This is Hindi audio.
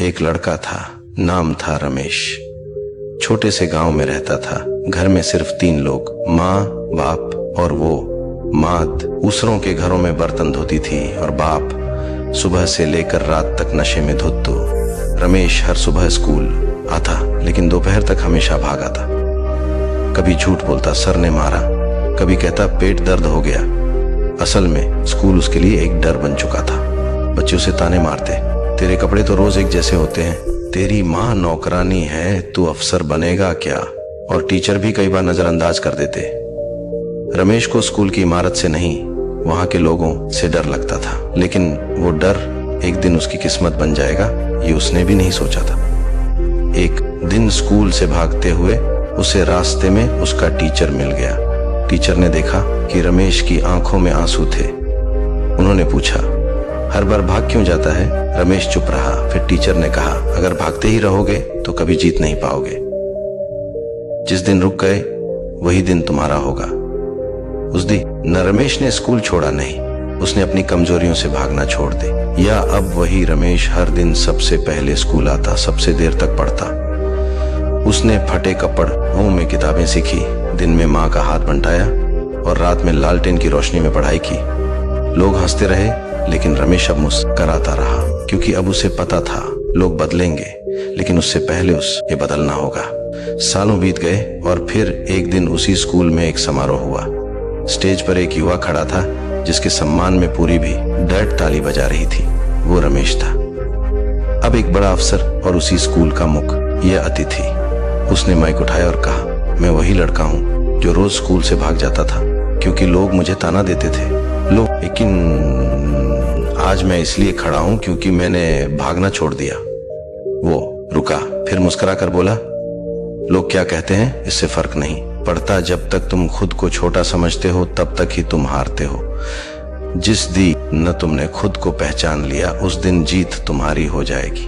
एक लड़का था, नाम था रमेश। छोटे से गांव में रहता था। घर में सिर्फ 3 लोग, माँ, बाप और वो। माँ दूसरों के घरों में बर्तन धोती थी और बाप सुबह से लेकर रात तक नशे में धुत। रमेश हर सुबह स्कूल आता, लेकिन दोपहर तक हमेशा भागा था। कभी झूठ बोलता सर ने मारा, कभी कहता पेट दर्द हो गया। असल में स्कूल उसके लिए एक डर बन चुका था। बच्चे उसे ताने मारते, तेरे कपड़े तो रोज एक जैसे होते हैं, तेरी माँ नौकरानी है, तू अफसर बनेगा क्या। और टीचर भी कई बार नजरअंदाज कर देते। रमेश को स्कूल की इमारत से नहीं, वहां के लोगों से डर लगता था, लेकिन वो डर एक दिन उसकी किस्मत बन जाएगा, ये उसने भी नहीं सोचा था। एक दिन स्कूल से भागते हुए उसे रास्ते में उसका टीचर मिल गया। टीचर ने देखा कि रमेश की आंखों में आंसू थे। उन्होंने पूछा, हर बार भाग क्यों जाता है? रमेश चुप रहा। फिर टीचर ने कहा, अगर भागते ही रहोगे तो कभी जीत नहीं पाओगे। जिस दिन रुक गए वही दिन तुम्हारा होगा। उस दिन न रमेश ने स्कूल छोड़ा, नहीं, उसने अपनी कमजोरियों से भागना छोड़ दे। या अब वही रमेश हर दिन सबसे पहले स्कूल आता, सबसे देर तक पढ़ता। उसने फटे कपड़ों में किताबें सीखी, दिन में माँ का हाथ बंटाया और रात में लालटेन की रोशनी में पढ़ाई की। लोग हंसते रहे, लेकिन रमेश अब मुस्कराता रहा, क्योंकि अब उसे पता था लोग बदलेंगे, लेकिन उससे पहले उसे बदलना होगा। सालों बीत गए और फिर एक दिन उसी स्कूल में एक समारोह हुआ। स्टेज पर एक युवा खड़ा था जिसके सम्मान में पूरी भी डर्ट ताली बजा रही थी। वो रमेश था, अब एक बड़ा अफसर और उसी स्कूल का मुख्य अतिथि। उसने माइक उठाया और कहा, मैं वही लड़का हूँ जो रोज स्कूल से भाग जाता था, क्योंकि लोग मुझे ताना देते थे। लेकिन आज मैं इसलिए खड़ा हूं क्योंकि मैंने भागना छोड़ दिया। वो रुका, फिर मुस्कुरा कर बोला, लोग क्या कहते हैं इससे फर्क नहीं पड़ता। जब तक तुम खुद को छोटा समझते हो तब तक ही तुम हारते हो। जिस दिन न तुमने खुद को पहचान लिया उस दिन जीत तुम्हारी हो जाएगी।